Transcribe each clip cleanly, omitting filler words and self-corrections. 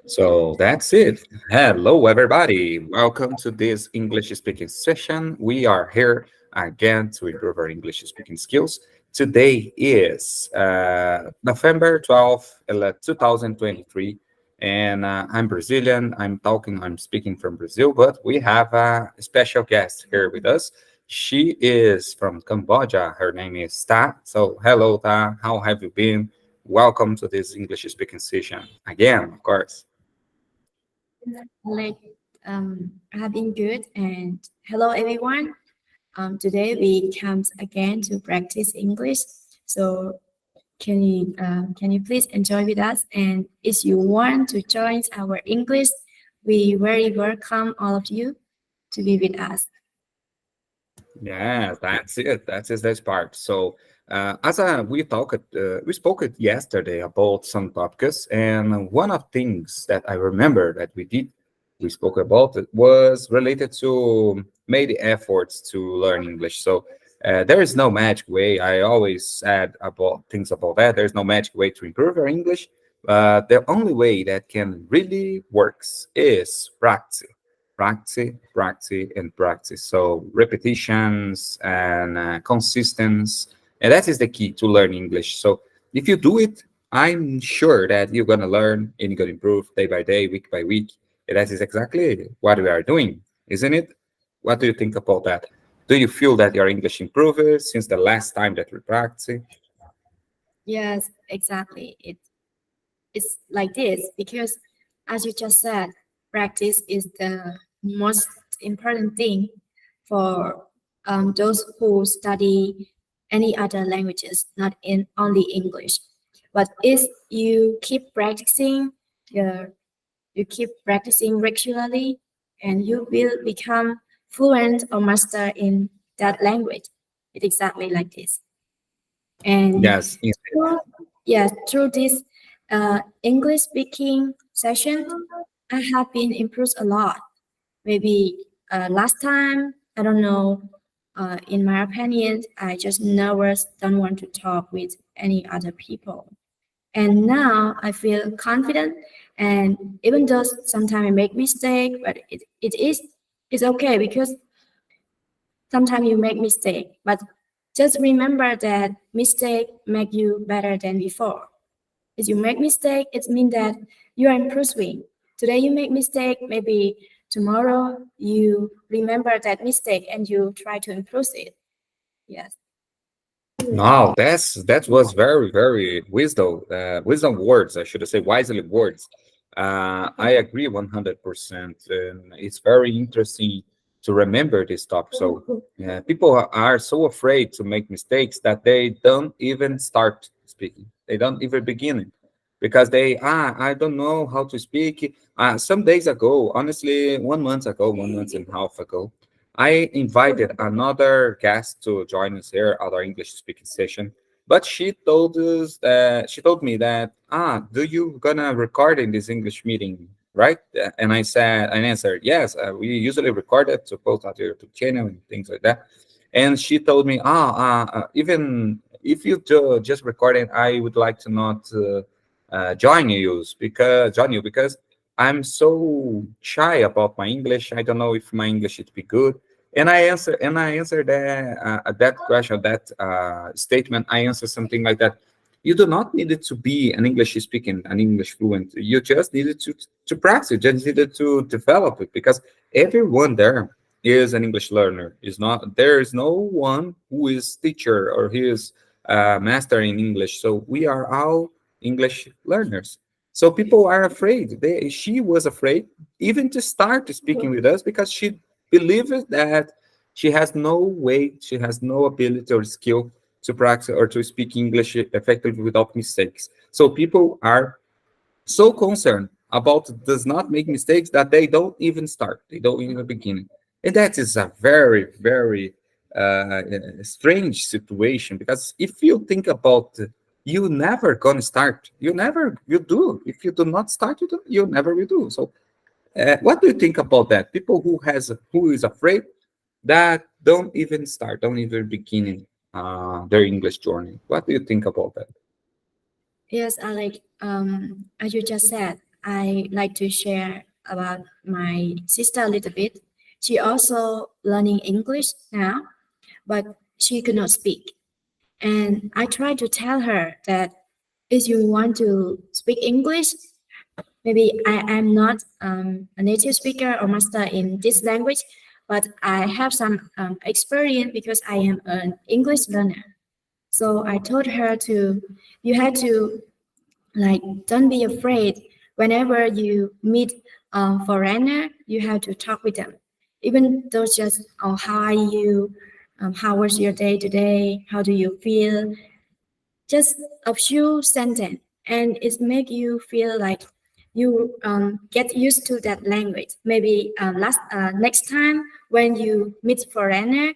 So that's it. Hello, everybody. Welcome to this English speaking session. We are here again to improve our English speaking skills. Today is November 12th, 2023, and I'm Brazilian. I'm speaking from Brazil, but we have a special guest here with us. She is from Cambodia. Her name is Ta. So, hello, Ta. How have you been? Welcome to this English speaking session again, of course. Like, have been good and hello everyone. Today we come again to practice English. So can you please enjoy with us? And if you want to join our English, we very welcome all of you to be with us. Yeah, that's it. That's it. That's part. So, we spoke it yesterday about some topics, and one of things that I remember that we spoke about it was related to made efforts to learn English. So, there is no magic way. I always said about things about that. There's no magic way to improve our English. The only way that can really works is practice and practice. So repetitions and consistency, and that is the key to learn English. So if you do it, I'm sure that you're gonna learn and you're gonna improve day by day, week by week. And that is exactly what we are doing, isn't it? What do you think about that? Do you feel that your English improved since the last time that we practiced? Yes, exactly. It's like this because, as you just said, practice is the most important thing for those who study any other languages, not in only English. But if you keep practicing, uh, you keep practicing regularly, and you will become fluent or master in that language. It's exactly like this. And Yes. through, yeah, through this English speaking session, I have been improved a lot. Maybe last time, I don't know, in my opinion, I just nervous, don't want to talk with any other people. And now I feel confident. And even though sometimes I make mistake, but it's okay because sometimes you make mistake, but just remember that mistake make you better than before. If you make mistake, it means that you are improving. Today you make mistake, maybe tomorrow you remember that mistake and you try to improve it. Yes. No, that was very wisdom words. I should say wisely words. I agree 100%, and it's very interesting to remember this topic. So people are so afraid to make mistakes that they don't even start speaking. They don't even begin it because I don't know how to speak. Some days ago, honestly, 1 month ago, 1 month and a half ago, I invited another guest to join us here at our English speaking session, but she told me that do you gonna record in this English meeting, right? And I answered yes. We usually record it to post on your YouTube channel and things like that. And she told me, even if you just record it, I would like to not join you because I'm so shy about my English. I don't know if my English should be good. And I answered that question, that statement. I answered something like that. You do not need it to be an English speaking, an English fluent. You just needed to practice. You just needed to develop it because everyone there is an English learner. Is not there is no one who is teacher or who is master in English. So we are all English learners. So people are afraid. She was afraid even to start speaking with us because she believes that she has no ability or skill to practice or to speak English effectively without mistakes. So people are so concerned about does not make mistakes that they don't even start, they don't even begin. And that is a very strange situation because if you think about you never gonna start, you do. If you do not start, you never will do. So what do you think about that? People who is afraid that don't even start, don't even begin their English journey. What do you think about that? Yes, Alex. As you just said, I like to share about my sister a little bit. She also learning English now, but she could not speak. And I tried to tell her that if you want to speak English, maybe I am not a native speaker or master in this language, but I have some experience because I am an English learner. So I told her to, you have to like, don't be afraid. Whenever you meet a foreigner, you have to talk with them. Even though just, oh, how are you? How was your day today? How do you feel? Just a few sentence, and it make you feel like you get used to that language. Maybe next time when you meet foreigner,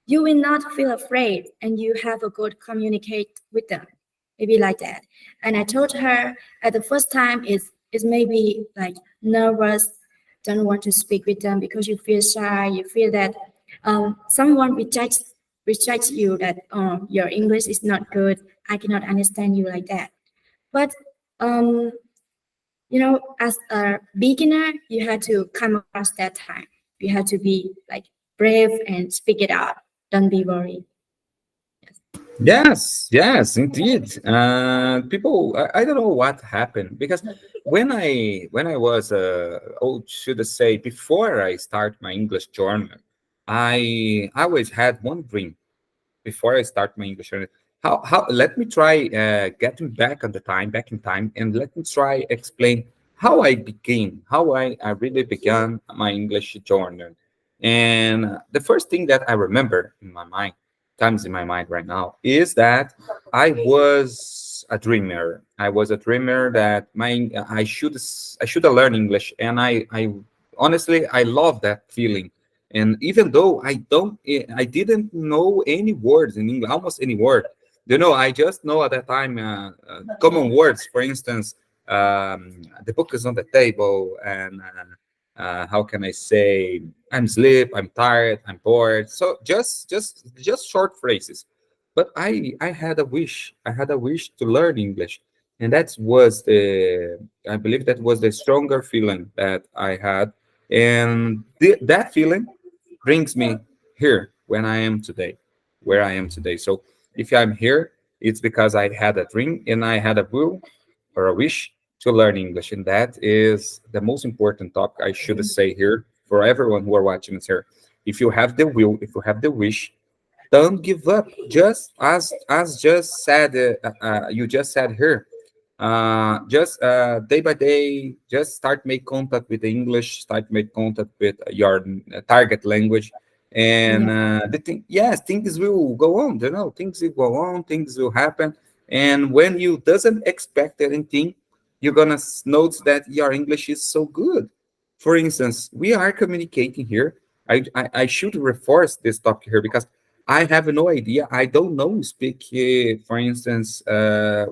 you will not feel afraid and you have a good communicate with them, maybe like that. And I told her at the first time is maybe like nervous, don't want to speak with them because you feel shy, you feel that someone rejects you, that your English is not good, I cannot understand you like that. But um, as a beginner, you have to come across that time. You have to be like brave and speak it out. Don't be worried. Yes, yes, indeed. People, I don't know what happened because when I was oh, should I say, before I start my English journey, I always had one dream before I start my English journey. How let me try getting back on the time, back in time, and let me try explain how I began, how I really began my English journey. And the first thing that I remember in my mind, comes in my mind right now, is that I was a dreamer. I was a dreamer that I should learn English, and I honestly I love that feeling. And even though I didn't know any words in English, almost any word. I just know at that time common words. For instance, the book is on the table, and how can I say, I'm sleep, I'm tired, I'm bored. So just short phrases. But I had a wish. I had a wish to learn English, and that was the I believe that was the stronger feeling that I had, and that feeling brings me here when I am today, where I am today. So if I'm here, it's because I had a dream and I had a will or a wish to learn English. And that is the most important topic I should say here for everyone who are watching us here. If you have the will, if you have the wish, don't give up. Just as just said, you just said here, just day by day, just start make contact with the English, start make contact with your target language, and Yeah. the thing, yes, things will go on. Things will go on, things will happen, and when you doesn't expect anything, you're gonna notice that your English is so good. For instance, we are communicating here. I should reinforce this topic here because I have no idea. I don't know speak, for instance,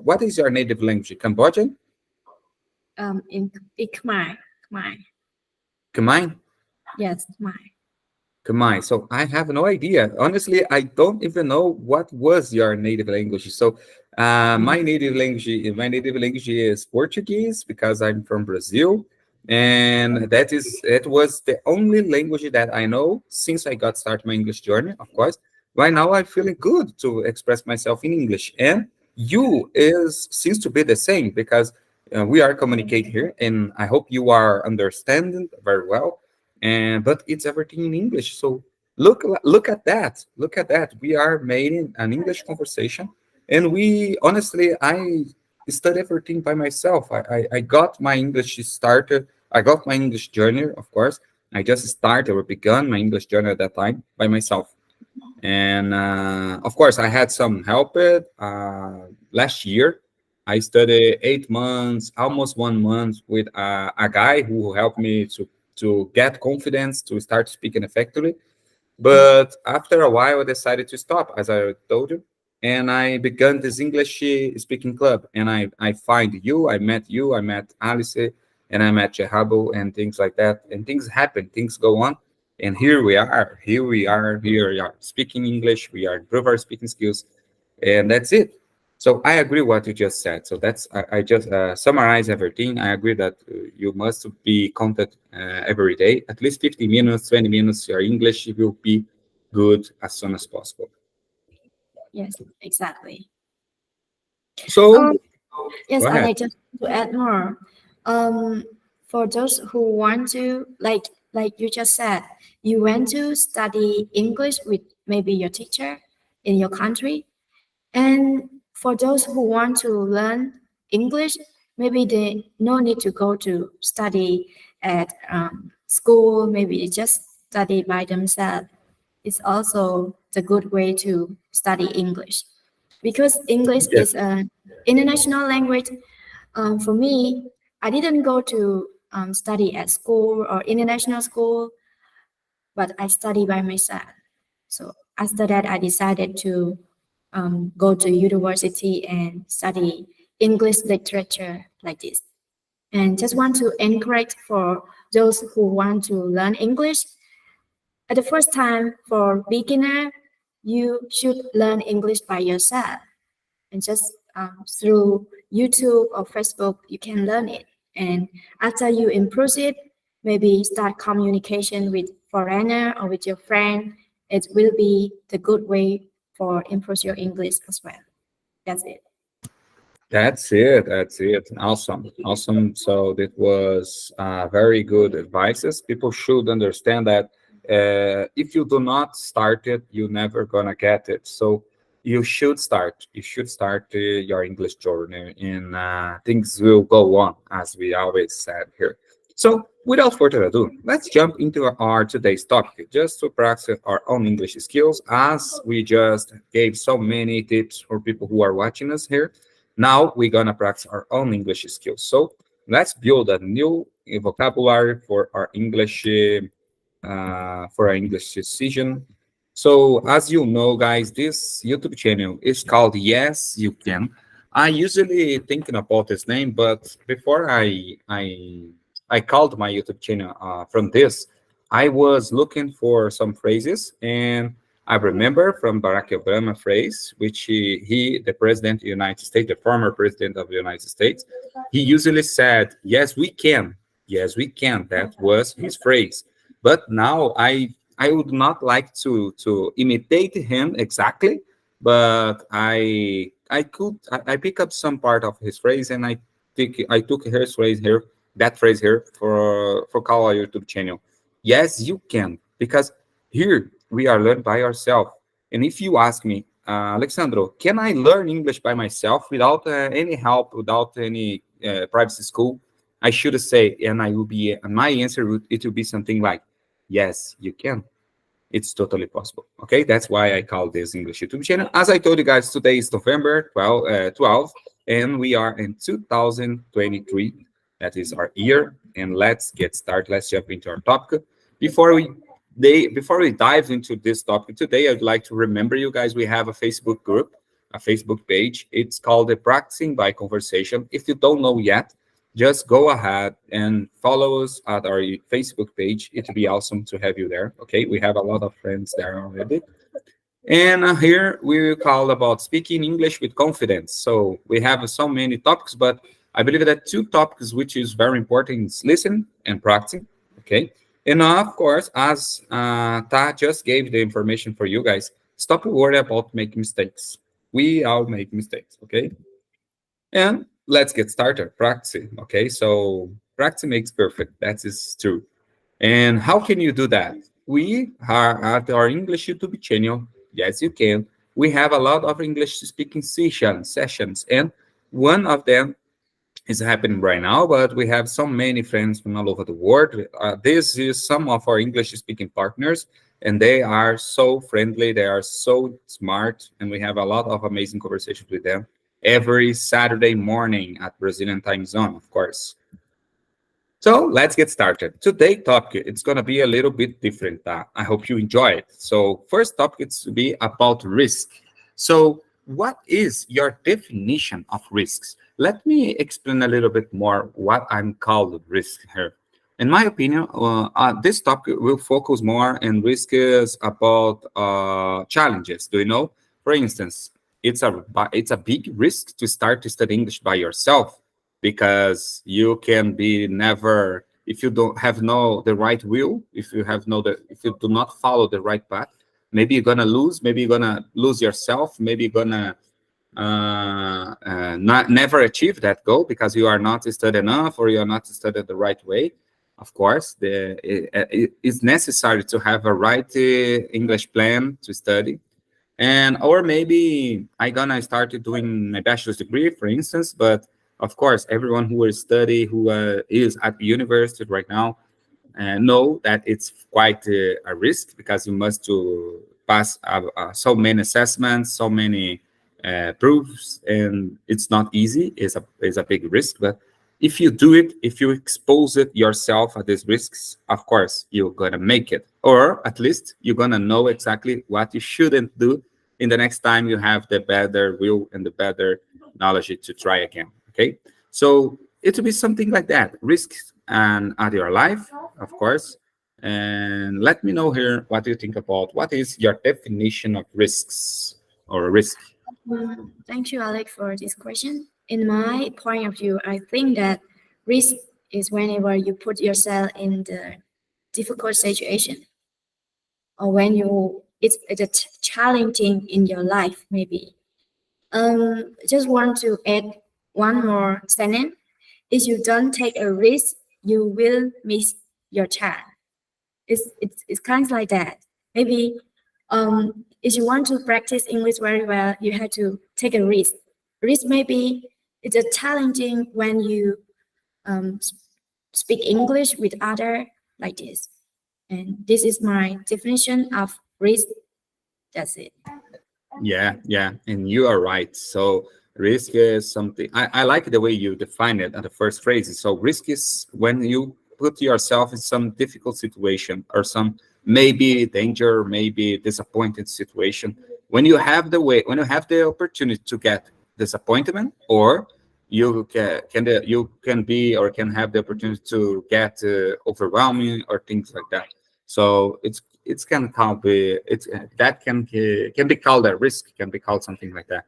what is your native language? Cambodian? In Khmer, Khmer. Khmer? Yes, Khmer. Khmer. So I have no idea. Honestly, I don't even know what was your native language. So my native language is Portuguese because I'm from Brazil. And it was the only language that I know since I got started my English journey, of course. Right now I'm feeling good to express myself in English. And you is seems to be the same because we are communicating here, and I hope you are understanding very well. And but it's everything in English. So look at that. Look at that. We are making an English conversation, and we honestly I study everything by myself. I got my English started. I got my English journey, of course. I just started or begun my English journey at that time by myself. And of course, I had some help. Last year, I studied 8 months, almost 1 month, with a guy who helped me to get confidence to start speaking effectively. But after a while, I decided to stop, as I told you, and I began this English speaking club. And I find you, I met Alice, and I met Jehabo, and things like that. And things happen, things go on. And here we are speaking English. We are improve our speaking skills, and that's it. So I agree what you just said. So that's I just summarize everything. I agree that you must be contact every day, at least 50 minutes, 20 minutes. Your English will be good as soon as possible. Yes, exactly. So Yes, go and ahead. I just want to add more. Um, for those who want to, like you just said, you went to study English with maybe your teacher in your country, and for those who want to learn English, maybe they no need to go to study at school. Maybe they just study by themselves. It's also the good way to study English because English Yes. is an international language. For me, I didn't go to study at school or international school, but I study by myself. So after that, I decided to go to university and study English literature like this. And just want to encourage for those who want to learn English. At the first time for beginner, you should learn English by yourself and just through YouTube or Facebook, you can learn it. And after you improve it, maybe start communication with foreigner or with your friend. It will be the good way for improve your English as well. That's it. That's it. That's it. Awesome. Awesome. So that was very good advices. People should understand that if you do not start it, you're never gonna get it. So you should start. You should start your English journey, and things will go on, as we always said here. So without further ado, let's jump into our today's topic, just to practice our own English skills, as we just gave so many tips for people who are watching us here. Now we're gonna practice our own English skills. So let's build a new vocabulary for our English decision. So as you know, guys, this YouTube channel is called Yes You Can. I usually thinking about this name, but before I called my YouTube channel from this, I was looking for some phrases, and I remember from Barack Obama phrase, which the president of the United States, the former president of the United States, he usually said, "Yes, we can. Yes, we can." That was his phrase. But now I would not like to imitate him exactly, but I pick up some part of his phrase, and I took his phrase here, that phrase here, for our YouTube channel. Yes, you can, because here we are learned by ourselves. And if you ask me, Alexandro, can I learn English by myself without any help, without any private school? I should say, and I will be, and my answer it will be something like, yes, you can. It's totally possible. Okay, that's why I call this English YouTube channel. As I told you guys, today is November 12, and we are in 2023. That is our year. And let's get started. Let's jump into our topic. Before we before we dive into this topic today, I'd like to remember you guys, we have a Facebook group, a Facebook page. It's called the Practicing by Conversation. If you don't know yet, just go ahead and follow us at our Facebook page. It'd be awesome to have you there. Okay, we have a lot of friends there already. And here we will call about speaking English with confidence. So we have so many topics, but I believe that two topics which is very important is listen and practicing. Okay, and of course, as Ta just gave the information for you guys, stop worrying about making mistakes. We all make mistakes. Okay, and let's get started practicing. Okay, so practice makes perfect. That is true. And how can you do that? We are at our English YouTube channel. Yes, you can. We have a lot of English speaking sessions, and one of them is happening right now, but we have so many friends from all over the world. This is some of our English speaking partners, and they are so friendly, they are so smart, and we have a lot of amazing conversations with them every Saturday morning at Brazilian time zone, of course. So let's get started. Today topic, it's gonna be a little bit different. I hope you enjoy it. So first topic is to be about risk. So what is your definition of risks? Let me explain a little bit more what I'm called risk here. In my opinion, this topic will focus more on risk is about challenges. Do you know? For instance, it's a big risk to start to study English by yourself, because you can be never, if you don't have no the right will, if you have no the if you do not follow the right path, maybe you're gonna lose, maybe you're gonna lose yourself, maybe you're gonna not never achieve that goal because you are not studied enough or you are not studied the right way. Of course, it's necessary to have a right English plan to study. And or maybe I gonna start doing my bachelor's degree, for instance. But of course, everyone who is study, who is at university right now, know that it's quite a risk, because you must to pass so many assessments, so many proofs, and it's not easy. It's a big risk, but if you do it, if you expose it yourself at these risks, of course you're gonna make it, or at least you're gonna know exactly what you shouldn't do in the next time you have the better will and the better knowledge to try again. Okay, so it will be something like that, risks and at your life, of course. And let me know here what you think about what is your definition of risks or risk. Thank you, Alex, for this question. In my point of view, I think that risk is whenever you put yourself in the difficult situation, or when it's a challenging in your life, maybe. Just want to add one more sentence. If you don't take a risk, you will miss your chance. It's kind of like that. Maybe if you want to practice English very well, you have to take a risk. Risk maybe it's a challenging when you speak English with other like this. And this is my definition of risk. That's it. Yeah, and you are right. So risk is something, I like the way you define it at the first phrase. So risk is when you put yourself in some difficult situation or some maybe danger, maybe disappointed situation. When you have the opportunity to get disappointment, or you can be or can have the opportunity to get overwhelming or things like that. So it's can be it's that can be called a risk, can be called something like that.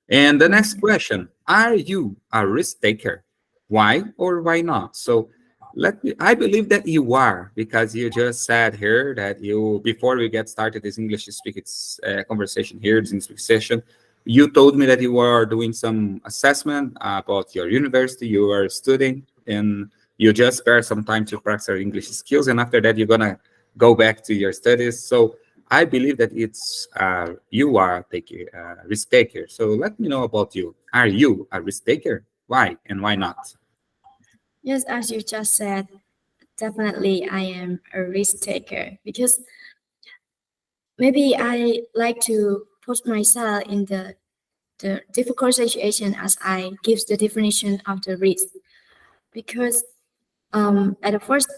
And the next question: are you a risk taker? Why or why not? So I believe that you are, because you just said here that you, before we get started this English speak it's conversation here, this English speak session, you told me that you were doing some assessment about your university, you are studying, and you just spare some time to practice your English skills, and after that you're gonna go back to your studies. So I believe that it's you are taking risk taker. So let me know about you. Are you a risk taker? Why and why not? Yes, as you just said, definitely I am a risk taker because maybe I like to put myself in the difficult situation as I gives the definition of the risk. Because at first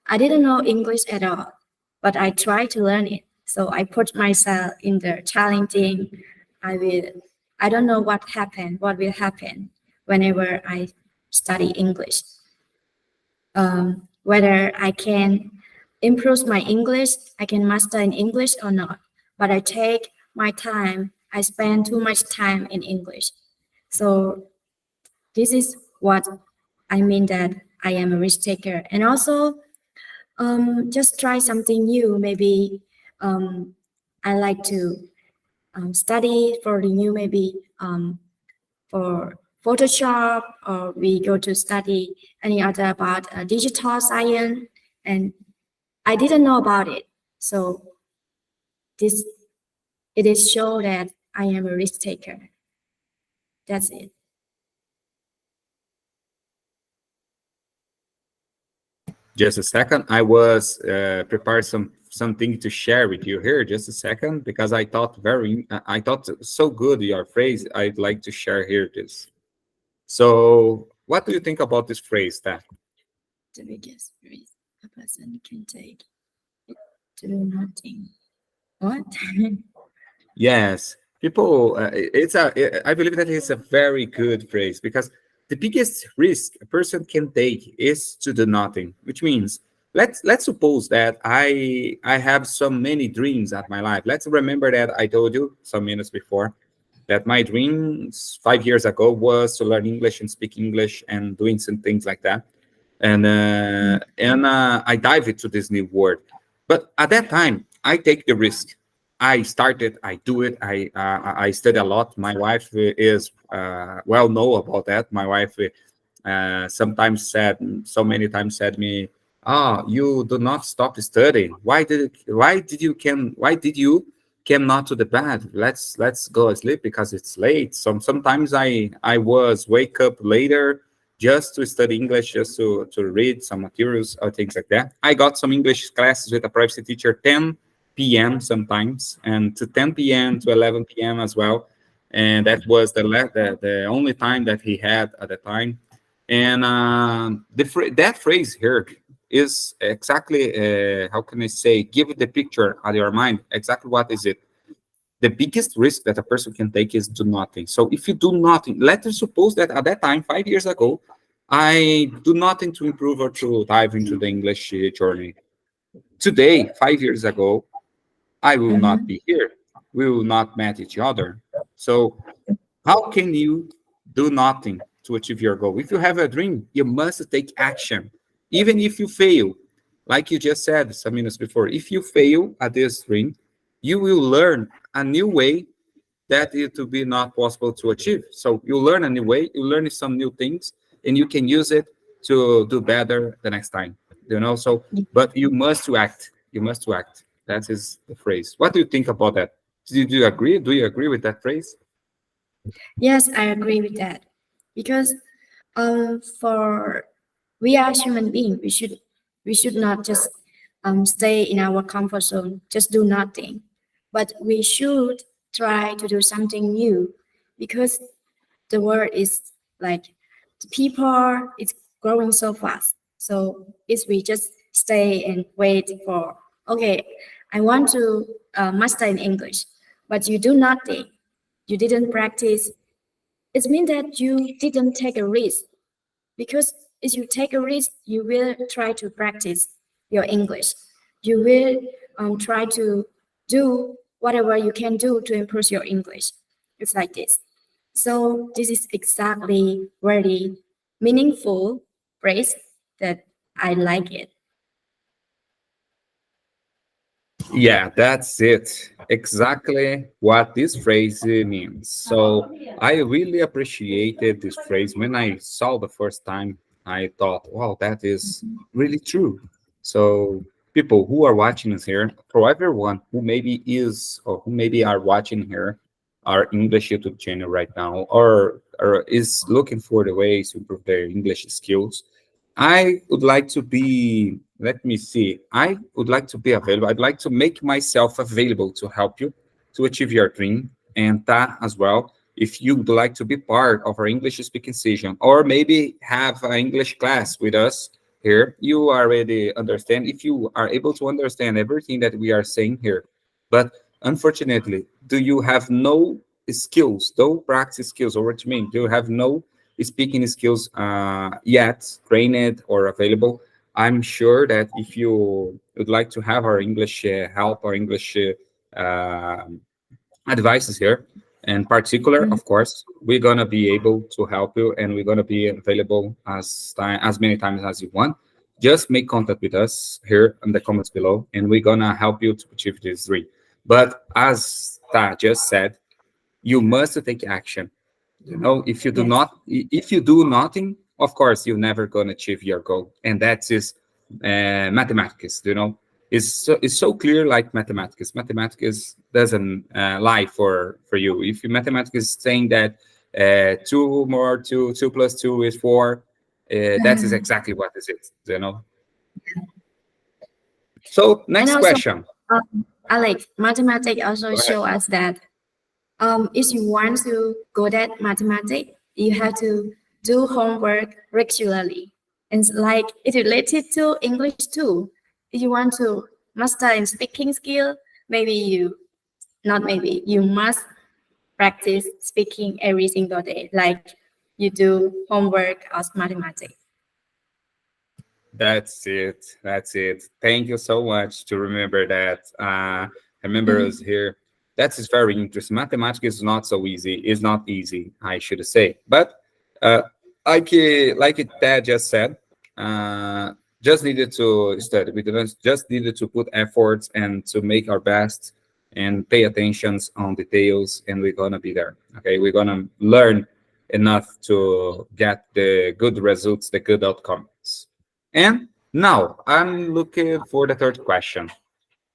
I didn't know English at all, but I tried to learn it. So I put myself in the challenging. I don't know what will happen whenever I study English. Whether I can improve my English, I can master in English or not. But I take my time. I spend too much time in English. So this is what I mean that I am a risk taker. And also, just try something new. Maybe I like to study for the new, maybe for Photoshop, or we go to study any other about digital science. And I didn't know about it. So this it is show that I am a risk taker. That's it. Just a second. I was prepared something to share with you here. Just a second, because I thought so good your phrase. I'd like to share here this. So, what do you think about this phrase? That The biggest risk a person can take is to do nothing. What? yes, people. I believe that it's a very good phrase, because the biggest risk a person can take is to do nothing, which means, if you do not take any action, if you do not take any action, you will never achieve anything. You will never achieve anything. So the biggest risk a person can take is to do nothing, which means let's suppose that I have so many dreams at my life. Let's remember that I told you some minutes before that my dreams 5 years ago was to learn English and speak English and doing some things like that. And I dive into this new world. But at that time, I take the risk. I started, I do it. I study a lot. My wife is well know about that. My wife sometimes said, so many times said me, "Ah, you do not stop studying. Why did you came not to the bed? Let's go sleep because it's late." Sometimes I was wake up later just to study English, just to read some materials or things like that. I got some English classes with a private teacher 10 p.m. sometimes, and to 10 p.m. to 11 p.m. as well. And that was the only time that he had at the time. And that phrase here is exactly, how can I say, give the picture at your mind. Exactly what is it? The biggest risk that a person can take is do nothing. So if you do nothing, let us suppose that at that time, 5 years ago, I do nothing to improve or to dive into the English journey. Today, 5 years ago, I will not be here. We will not meet each other. So how can you do nothing to achieve your goal? If you have a dream, you must take action. Even if you fail, like you just said some minutes before, if you fail at this dream, you will learn a new way that it will be not possible to achieve. So you learn a new way, you learn some new things, and you can use it to do better the next time. So but you must to act. You must to act. That is the phrase. What do you think about that? Do you agree? Do you agree with that phrase? Yes, I agree with that. Because for we are human beings, we should not just stay in our comfort zone, just do nothing. But we should try to do something new because the world is like the people is growing so fast. So if we just stay and wait for, okay, I want to master in English, but you do nothing, you didn't practice, it means that you didn't take a risk. Because if you take a risk, you will try to practice your English. You will try to do whatever you can do to improve your English. It's like this. So this is exactly very meaningful phrase that I like it. Yeah, that's it. Exactly what this phrase means. So I really appreciated this phrase. When I saw the first time, I thought, wow, that is really true. So people who are watching us here, for everyone who maybe is or who maybe are watching here our English YouTube channel right now, or is looking for the ways to improve their English skills, I would like to be, let me see, I would like to be available. I'd like to make myself available to help you to achieve your dream. And that as well, if you would like to be part of our English speaking session, or maybe have an English class with us here, you already understand. If you are able to understand everything that we are saying here, but unfortunately, do you have no skills, no practice skills, or what you mean? Do you have no speaking skills yet trained or available? I'm sure that if you would like to have our English help or English advices here, in particular, Mhm. of course, we're gonna be able to help you, and we're gonna be available as many times as you want. Just make contact with us here in the comments below, and we're gonna help you to achieve this dream. But as Ta just said, you must take action. If you do Yes. not, if you do nothing, of course you're never going to achieve your goal. And that is mathematics. It's so clear, like mathematics doesn't lie for you. If your mathematics is saying that 2 more 2 plus 2 is 4, that is exactly what is it. So And next also, question. Alex, mathematics also Go ahead. show us that if you want to good at mathematics, you have to do homework regularly. And like it's related to English too. If you want to master in speaking skill, maybe you not maybe you must practice speaking every single day, like you do homework as mathematics. That's it. That's it. Thank you so much to remember that. Remember us Mhm. here. That is very interesting. Mathematics is not so easy. It's not easy, I should say. But uh, like Ted just said, uh, just needed to study. We didn't just needed to put efforts and to make our best and pay attentions on details, and we're gonna be there. Okay, we're gonna learn enough to get the good results, the good outcomes. And now I'm looking for the third question.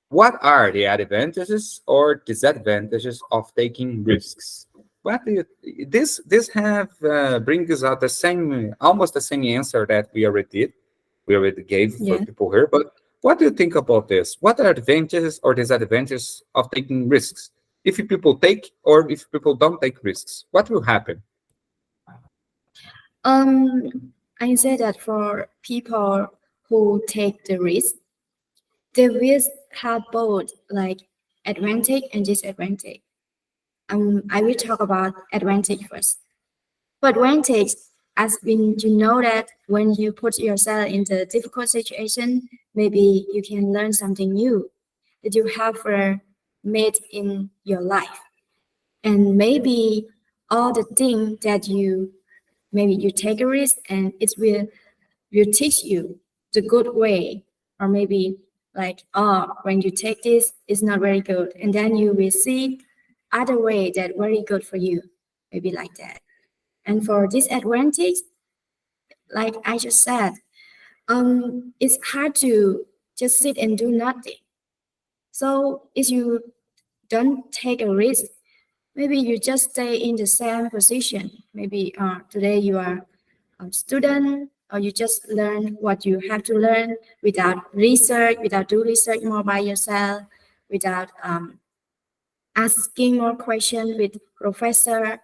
What are the advantages or disadvantages of taking risks? What do you, this have brings out the same, almost the same answer that we already did, we already gave for Yeah. people here. But what do you think about this? What are advantages or disadvantages of taking risks? If people take or if people don't take risks, what will happen? I say that for people who take the risk, they will have both like advantage and disadvantage. I will talk about advantage first. For advantage, as when you know that when you put yourself into a difficult situation, maybe you can learn something new that you have made in your life. And maybe all the things that maybe you take a risk and will teach you the good way, or maybe like, oh, when you take this, it's not very good, and then you will see other way that very good for you, maybe like that. And for disadvantage, like I just said, it's hard to just sit and do nothing. So if you don't take a risk, maybe you just stay in the same position. Maybe today you are a student, or you just learn what you have to learn without research, without do research more by yourself, without asking more questions with professor.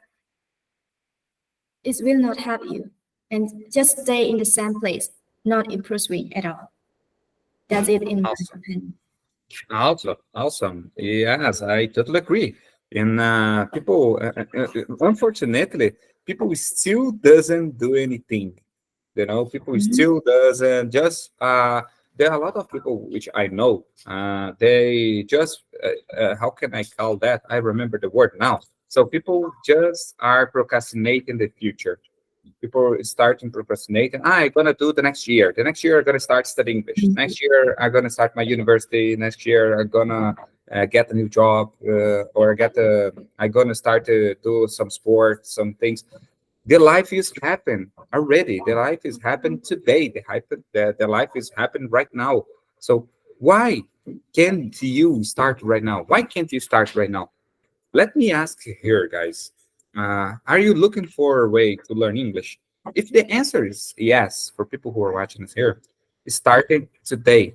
It will not help you, and just stay in the same place, not improving at all. That's it in my Awesome. opinion. Awesome. Awesome. Yes, I totally agree. And people, unfortunately, people still doesn't do anything. You know, people Mhm. still doesn't just. There are a lot of people which I know. They just. How can I call that? I remember the word now. So people just are procrastinating the future. People starting procrastinating. I'm gonna do the next year. The next year I'm gonna start studying English. Mhm. Next year I'm gonna start my university. Next year I'm gonna get a new job, or I'm gonna start to do some sport, some things. The life is happen already. The life is happen today. The life is happen right now. So why can't you start right now? Why can't you start right now? Let me ask you here, guys. Are you looking for a way to learn English? If the answer is yes, for people who are watching us here, starting today,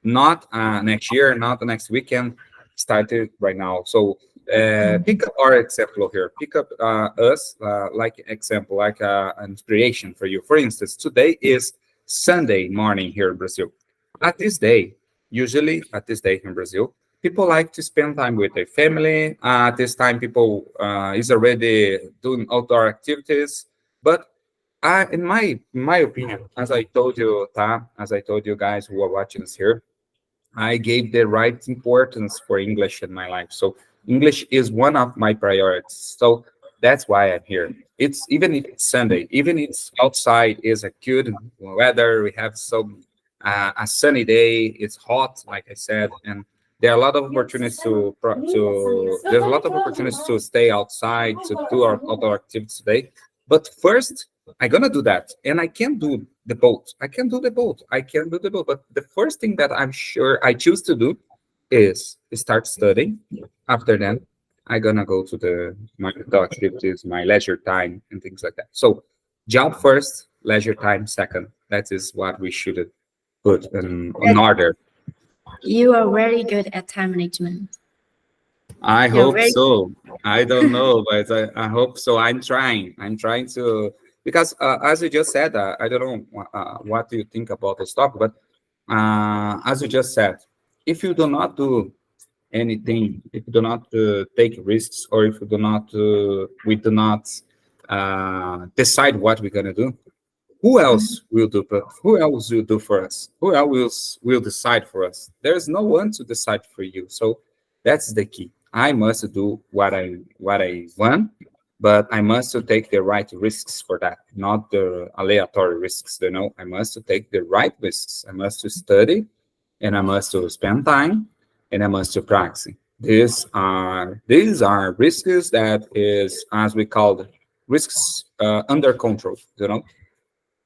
not next year, not the next weekend, started right now. So pick Mhm. up our example here. Pick up us like example, like an inspiration for you. For instance, today is Sunday morning here in Brazil. At this day, usually at this day in Brazil, people like to spend time with their family. At this time, people is already doing outdoor activities. But in my opinion, as I told you, as I told you guys who are watching us here, I gave the right importance for English in my life. So English is one of my priorities. So that's why I'm here. It's even if it's Sunday, even if it's outside is a good weather, we have some a sunny day, it's hot, like I said, and there are a lot of opportunities to there's a lot of opportunities to stay outside to do our outdoor activities today. But first, I'm gonna do that, and I can do the boat. I can do the boat. I can do the boat. But the first thing that I'm sure I choose to do is start studying. After that, I'm gonna go to the activities, my leisure time, and things like that. So, job first, leisure time second. That is what we should put in That order. you are very good at time management. I You're hope very so. I don't know, but I hope so. I'm trying. I'm trying to because as you just said, I don't know what do you think about this topic, but as you just said, if you do not do anything, if you do not take risks, or if you do not, we do not decide what we're gonna do, who else will do? But who else will do for us? Who else will decide for us? There's no one to decide for you. So that's the key. I must do what I want, but I must take the right risks for that, not the aleatory risks. I must take the right risks. I must study, and I must spend time, and I must practice. These are risks that is, as we call it, risks under control.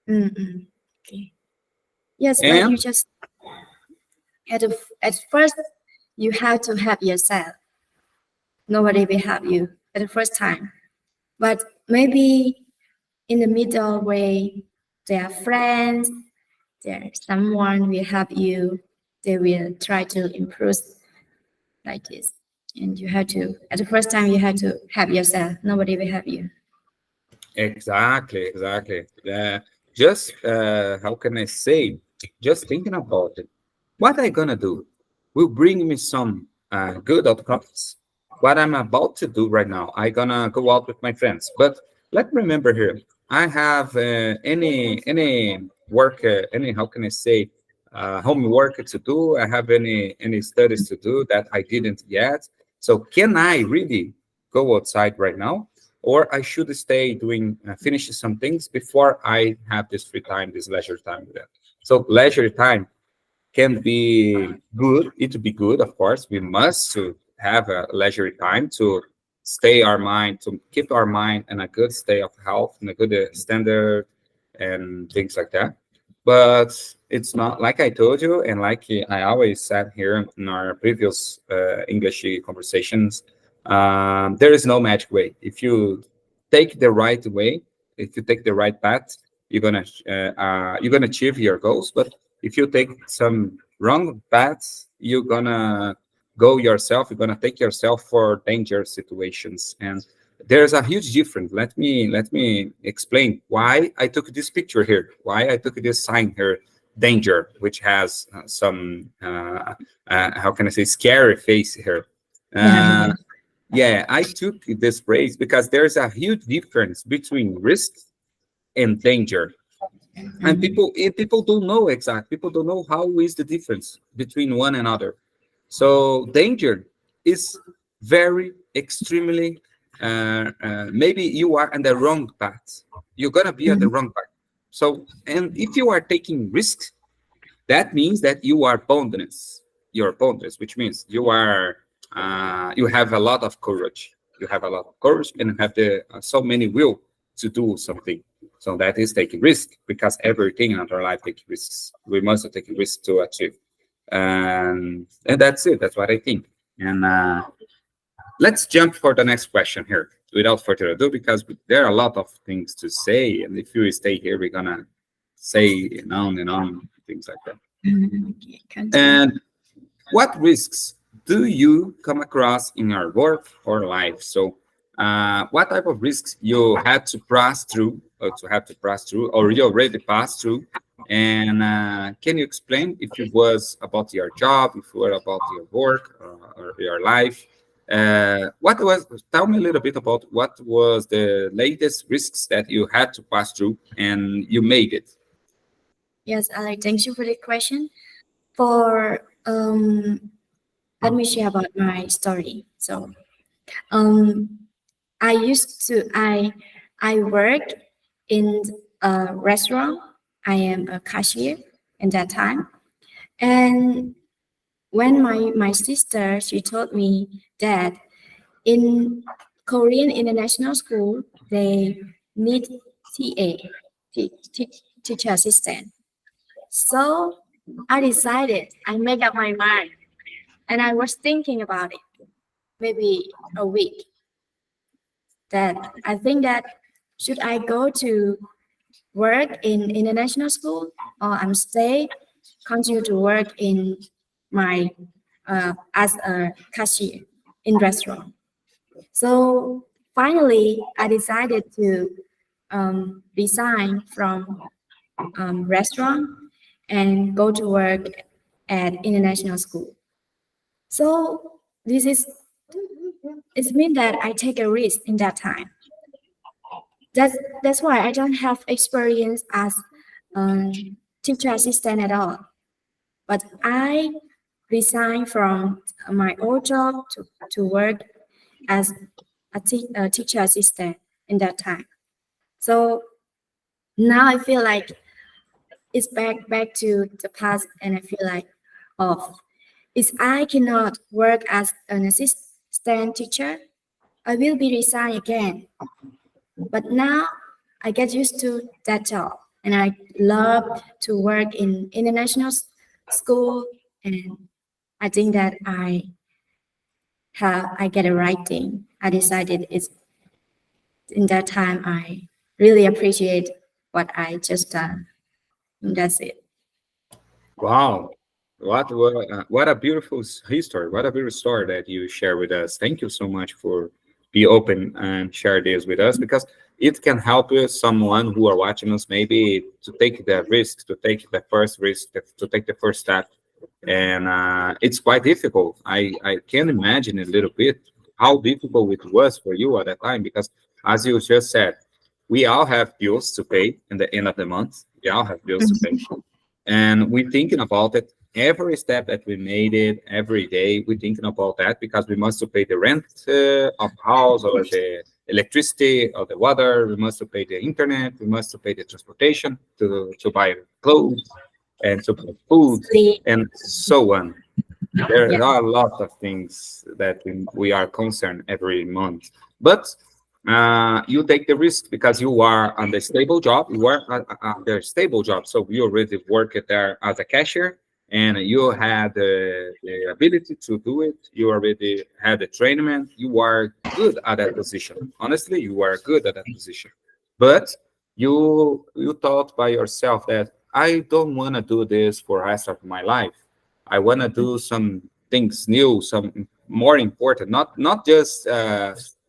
Mm-mm. Okay. Yes, but you And just at first you have to help yourself. Nobody will help you at the first time. But maybe in the middle way, there are friends, there's someone will help you. They will try to improve like this. And you have to, at the first time, you have to help yourself. Nobody will help you. exactly. Just how can I say? Just thinking about it. What I gonna do will bring me some good outcomes. What I'm about to do right now, I gonna go out with my friends. But let's remember here, I have any work, any how can I say, homework to do. I have any studies to do that I didn't yet. So can I really go outside right now, or I should stay doing finish some things before I have this free time, this leisure time with that. So leisure time can be good. It would be good, of course. We must to have a leisure time to stay our mind, to keep our mind in a good state of health and a good standard and things like that. But it's not like I told you, and like I always said here in our previous English conversations. There is no magic way. If you take the right way, if you take the right path, you're gonna achieve your goals. But if you take some wrong paths, you're gonna you're gonna take yourself for dangerous situations. And there's a huge difference. Let me explain why I took this picture here, why I took this sign here, danger, which has some how can I say, scary face here. Yeah. uh, yeah, I took this phrase because there's a huge difference between risk and danger. And Mhm. people don't know exact. People don't know how is the difference between one another. So danger is very extremely. Maybe you are on the wrong path. You're gonna be on the Mhm. wrong path. So, and if you are taking risks, that means that you are boundless. You're boundless, which means you have a lot of courage. You have a lot of courage and have the so many will to do something. So that is taking risk, because everything in our life takes risks. We must take risks to achieve. And that's it. That's what I think. And let's jump for the next question here without further ado, because there are a lot of things to say. And if you stay here, we're gonna say and on, things like that. Mhm. Okay, continue. And what risks do you come across in your work or life? So, what type of risks you had to pass through, or you already passed through? And can you explain if it was about your job, if it were about your work or your life? Tell me a little bit about what was the latest risks that you had to pass through and you made it. Yes, Alex, thank you for the question. For let me share about my story. So um I used to I work in a restaurant. I am a cashier in that time. And when my sister, she told me that in Korean International School they need TA, teacher assistant. So I decided, I made up my mind, and I was thinking about it maybe a week, that I think that should I go to work in international school, or I'm stay continue to work in my as a cashier in restaurant. So finally, I decided to resign from restaurant and go to work at international school. So this is it means that I take a risk in that time. That's why I don't have experience as um, teacher assistant at all. But I resigned from my old job to work as a teacher assistant in that time. So now I feel like it's back to the past, and I feel like, oh, if I cannot work as an assistant teacher, I will be resign again. But now I get used to that job, and I love to work in international school, and I think that I get a right thing. I decided it's in that time I really appreciate what I just done. And that's it. Wow. What a beautiful history. What a beautiful story that you share with us. Thank you so much for be open and share this with us, because it can help you, someone who are watching us, maybe to take the risk, to take the first risk, to take the first step. And it's quite difficult. I can imagine a little bit how difficult it was for you at that time, because as you just said, we all have bills to pay in the end of the month. We all have bills to pay, and we're thinking about it every step that we made it every day. We're thinking about that because we must to pay the rent of house, or the electricity, or the water. We must to pay the internet. We must to pay the transportation to buy clothes and to buy food Sleep. and so on. There Yeah. are a lot of things that we are concerned every month, but you take the risk because you are on the stable job. You are on the stable job, so you already work there as a cashier, and you had the ability to do it. You already had the training. You are good at that position. Honestly, you are good at that position, but you thought by yourself that I don't want to do this for the rest of my life. I want to do some things new, some more important. Not just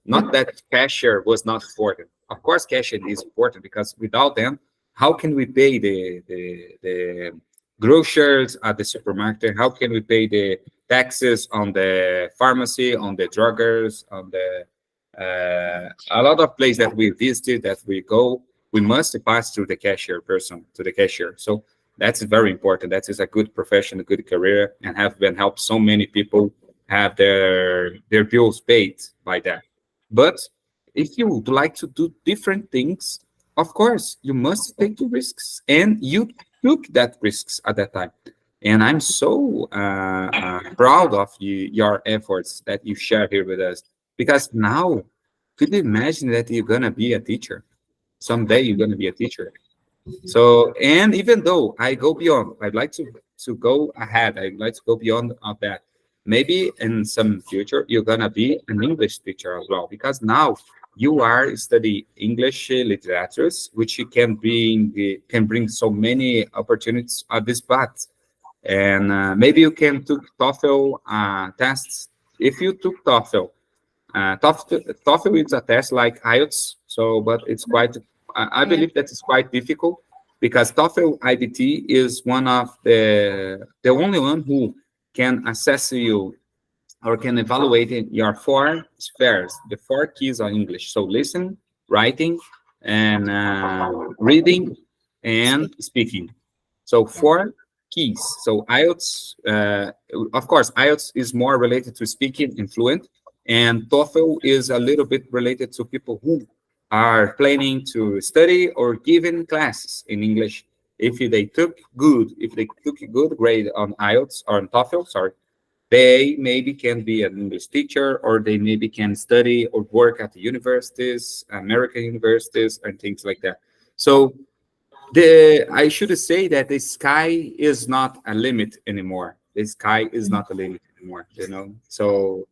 not that cashier was not important. Of course, cashier is important, because without them, how can we pay the grocers at the supermarket? How can we pay the taxes on the pharmacy, on the druggers, on the a lot of places that we visited, that we go? We must pass through the cashier person, to the cashier. So that's very important. That is a good profession, a good career, and have been helped so many people have their bills paid by that. But if you would like to do different things, of course, you must take the risks, and you took that risks at that time. And I'm so proud of you, your efforts that you share here with us. Because now, could you imagine that you're gonna be a teacher? Someday you're gonna be a teacher. So, and even though I go beyond, I'd like to go ahead. I'd like to go beyond of that. Maybe in some future you're gonna be an English teacher as well, because now you are study English literatures, which you can bring so many opportunities at this path. And maybe you can took TOEFL tests. If you took TOEFL, TOEFL is a test like IELTS, so but it's quite. I Yeah. believe that it's quite difficult, because TOEFL IBT is one of the only one who can assess you, or can evaluate your four spheres, the four keys of English. So listen, writing, and reading, and speaking. So Yeah. four keys. So IELTS, of course, IELTS is more related to speaking and fluent, and TOEFL is a little bit related to people who are planning to study or giving classes in English. If they took a good grade on IELTS or on TOEFL, sorry, they maybe can be an English teacher, or they maybe can study or work at the universities, American universities, and things like that. So the I should say that the sky is not a limit anymore. The sky is not a limit anymore, you know. So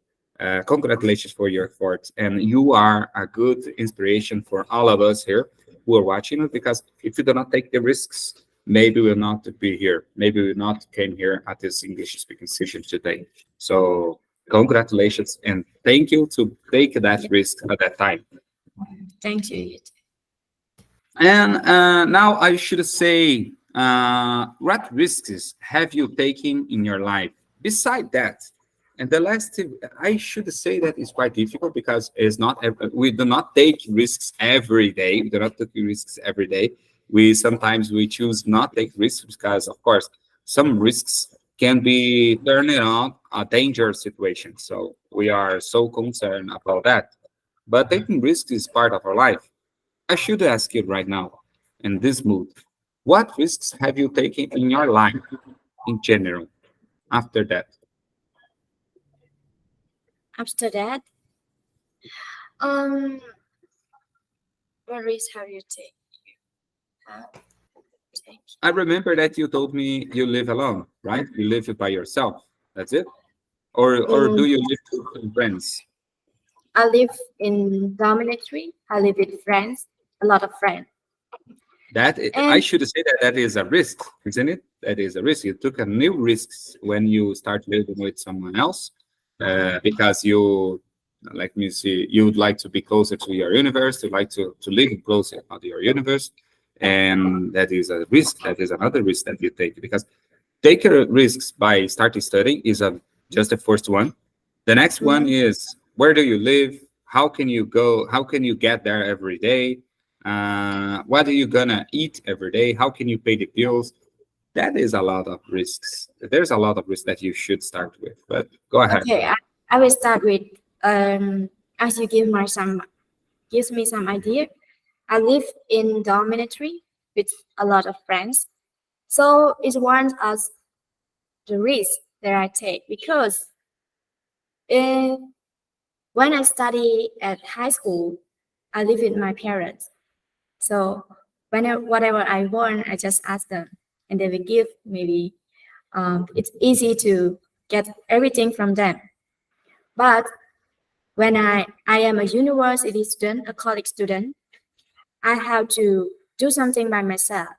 congratulations for your efforts, and you are a good inspiration for all of us here who are watching it, because if you do not take the risks, maybe we'll not be here. Maybe we'll not came here at this English speaking session today. So congratulations, and thank you to take that risk at that time. Thank you. And now I should say, what risks have you taken in your life? Beside that, and the last thing, I should say that it's quite difficult, because it's not we do not take risks every day. We do not take risks every day, We sometimes we choose not take risks because, of course, some risks can be turning on a dangerous situation. So we are so concerned about that. But taking risks is part of our life. I should ask you right now, in this mood, what risks have you taken in your life in general after that? After that, um, what risk have you have taken? I remember that you told me you live alone, right? You live by yourself. That's it? Or do Mm, you live with some friends? I live in dormitory. I live with friends, a lot of friends. I And should say that that is a risk, isn't it? That is a risk. You took a new risks when you start living with someone else, because you, like me see, you would like to be closer to your universe, you like to live closer to your universe, and that is a risk. That is another risk that you take because take risks by starting studying is just the first one. The next one mhm, is where do you live? How can you go? How can you get there every day? What are you gonna eat every day? How can you pay the bills? That is a lot of risks. There's a lot of risks that you should start with. But go ahead. okay, I will start with as you gives me some idea. I live in dormitory with a lot of friends, so it's one as the risk that I take because uh, when I study at high school, I live with my parents. So whatever I want, I just ask them, and they will give. Maybe it's easy to get everything from them. But when I am a university student, a college student, I have to do something by myself.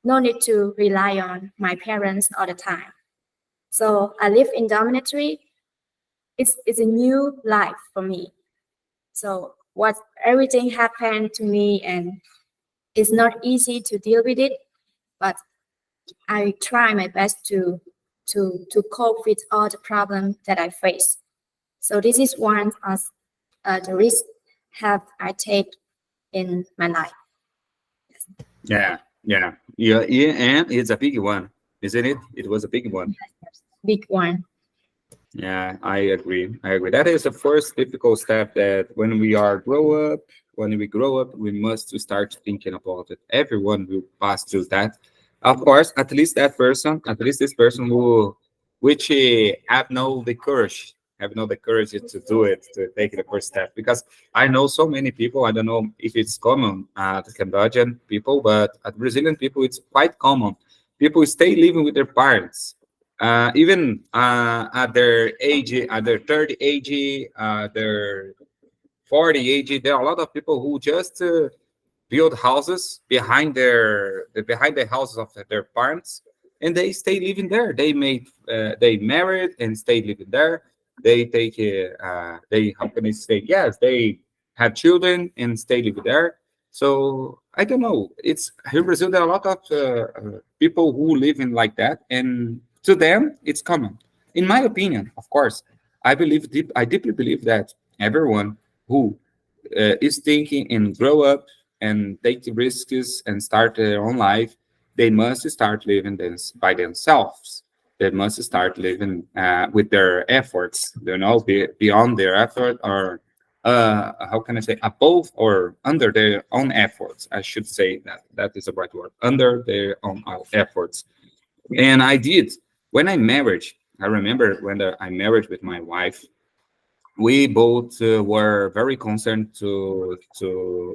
No need to rely on my parents all the time. So I live in dormitory. It's a new life for me. So what everything happened to me, and it's not easy to deal with it, but I try my best to cope with all the problems that I face. So this is one of the risk have I take in my life. Yeah, yeah, and it's a big one, isn't it? It was a big one. Big one. Yeah, I agree. I agree. That is the first difficult step that when we grow up, we must start thinking about it. Everyone will pass through that. Of course, at least this person who, which have no the courage to do it, to take the first step. Because I know so many people. I don't know if it's common to Cambodian people, but at Brazilian people, it's quite common. People stay living with their parents even at their age, at their 30 age, their 40 age, there are a lot of people who just build houses behind the houses of their parents, and they stay living there. They married and stay living there. They take they how can I say yes they have children and stay living there. So I don't know. It's here in Brazil. There are a lot of people who live in like that, and to them it's common. In my opinion, of course, I deeply believe that everyone who is thinking and grow up and take the risks and start their own life, they must start living this by themselves. They must start living with their efforts, beyond their effort or how can I say, above or under their own efforts. I should say that that is the right word, under their own efforts. And I did when I married. I remember when I married with my wife, we both were very concerned to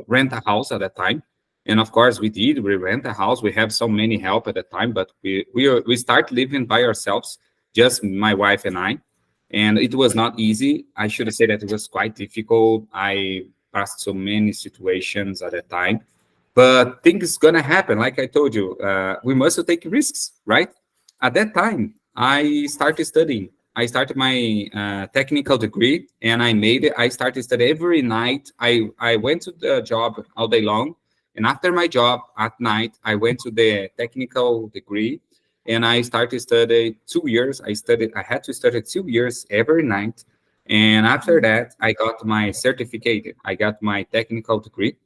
rent a house at that time, and of course we did. We rent a house. We have so many help at the time, but we start living by ourselves, just my wife and I, and it was not easy. I should say that it was quite difficult. I passed so many situations at that time, but things gonna happen. Like I told you, we must take risks, right? At that time, I started studying. I started my technical degree, and I made it. I started study every night. I went to the job all day long, and after my job at night, I went to the technical degree, and I started study 2 years. I studied. I had to study 2 years every night, and after that, I got my certificate. I got my technical degree,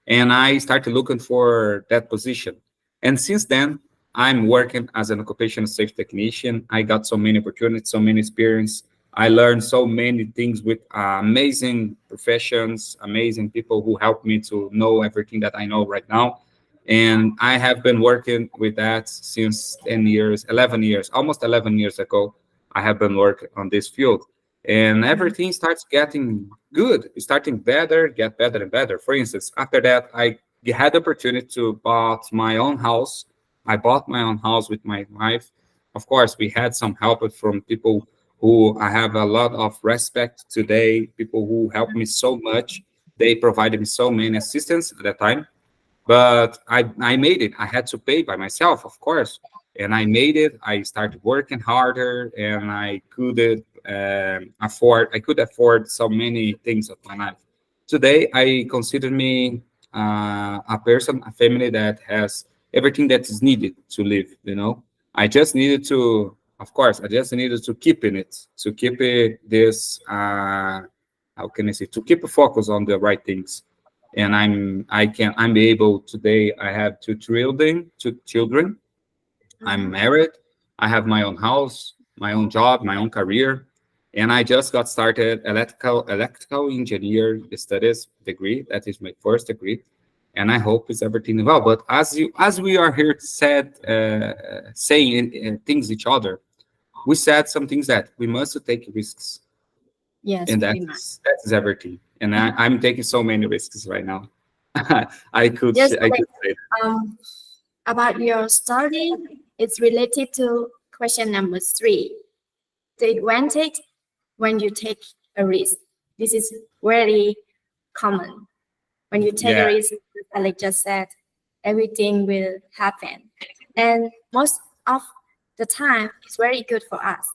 and I started looking for that position. And since then, I'm working as an occupational safety technician. I got so many opportunities, so many experience. I learned so many things with amazing professions, amazing people who helped me to know everything that I know right now. And I have been working with that since 10 years, 11 years, almost 11 years ago. I have been working on this field. And everything starts getting good, starting better, get better and better. For instance, after that, I had the opportunity to bought my own house. I bought my own house with my wife. Of course, we had some help from people who I have a lot of respect today, people who helped me so much. They provided me so many assistance at that time, but I made it. I had to pay by myself, of course, and I made it. I started working harder, and I could afford so many things of my life. Today, I consider me a person, a family that has everything that is needed to live. I just needed to, of course, I just needed to keep in it, to keep it this. How can I say? To keep a focus on the right things, and I'm able today. I have two children. I'm married. I have my own house, my own job, my own career, and I just got started electrical engineer studies degree. That is my first degree, and I hope it's everything well. But as we are here saying things each other, we said some things that we must take risks, Yes, and very much. that's everything. And I'm taking so many risks right now. Yes, I could say um, about your study, it's related to question number 3. The advantage when you take a risk. This is very common. When you take a yeah. risk, as Alex just said, everything will happen. And most of the time, it's very good for us.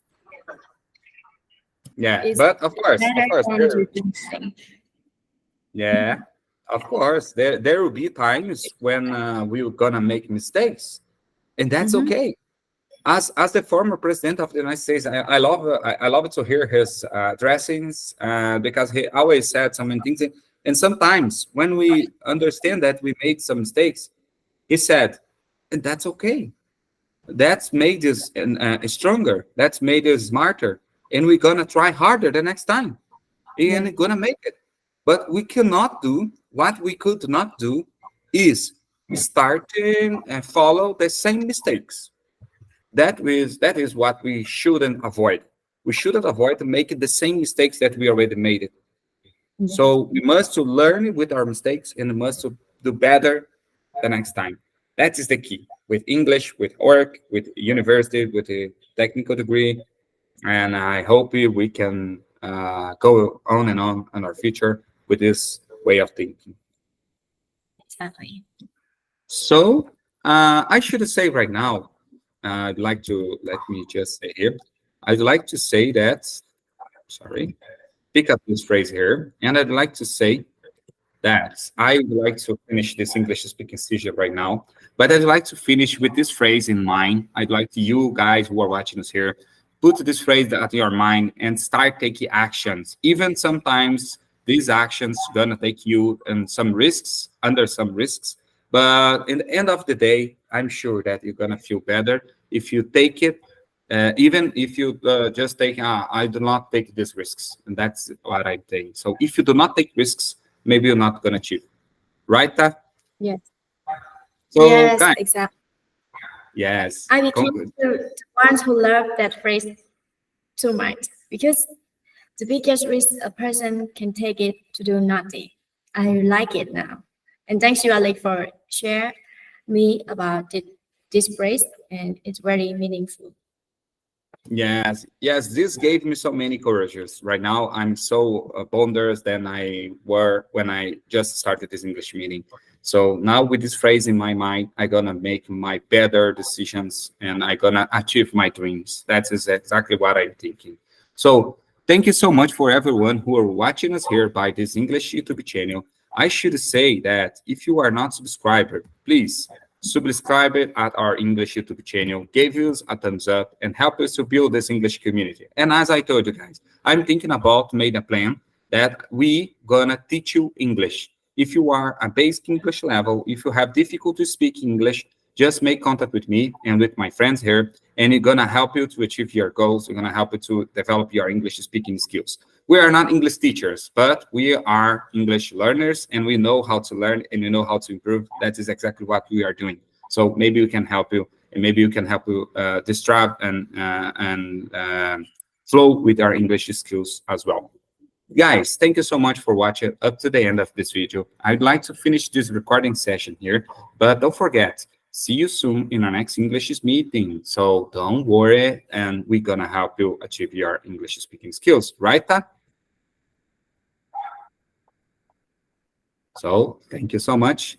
Yeah, It's but of better course, than you think. yeah, of course, there will be times when we're gonna make mistakes, and that's Mhm. okay. As the former president of the United States, I love to hear his dressings because he always said so many things. And sometimes when we understand that we made some mistakes, he said, and that's okay. That's made us stronger. That's made us smarter, and we're gonna try harder the next time, Yeah. and gonna make it. But we cannot do what we could not do is starting and follow the same mistakes. That is what we shouldn't avoid. We shouldn't avoid making the same mistakes that we already made it. Yeah. So we must to learn with our mistakes and we must to do better the next time. That is the key with English, with work, with university, with a technical degree. And I hope we can go on and on in our future with this way of thinking. Exactly. So I should say right now, I'd like to let me just say here. I'd like to say that, sorry, pick up this phrase here, and I'd like to say that I would like to finish this English speaking seizure right now, but I'd like to finish with this phrase in mind. I'd like to you guys who are watching us here, put this phrase at your mind and start taking actions. Even sometimes these actions gonna take you in some risks, under some risks, but in the end of the day, I'm sure that you're gonna feel better if you take it. Even if you just take, I do not take these risks, and that's what I think. So if you do not take risks, maybe you're not gonna achieve, right? Ta? Yes. So, Yes, guys, exactly. yes, I became the ones who love that phrase too much because the biggest risk a person can take it to do nothing. I like it now. And thanks you, Alec, for share me about this phrase, and it's very meaningful. yes. This gave me so many courages. Right now, I'm so bolder than I were when I just started this English meeting. So now, with this phrase in my mind, I'm gonna make my better decisions and I'm gonna achieve my dreams. That is exactly what I'm thinking. So thank you so much for everyone who are watching us here by this English YouTube channel. I should say that if you are not subscribed, please subscribe it at our English YouTube channel, give us a thumbs up, and help us to build this English community. And as I told you guys, I'm thinking about made a plan that we gonna teach you English. If you are a basic English level, if you have difficulty speaking English, just make contact with me and with my friends here, and it's gonna help you to achieve your goals. We're gonna help you to develop your English speaking skills. We are not English teachers, but we are English learners, and we know how to learn and we know how to improve. That is exactly what we are doing. So maybe we can help you, and maybe we can help you disrupt and flow with our English skills as well. Guys, thank you so much for watching up to the end of this video. I'd like to finish this recording session here, but don't forget, see you soon in our next English meeting. So don't worry, and we're gonna help you achieve your English speaking skills, right, Ta? So thank you so much.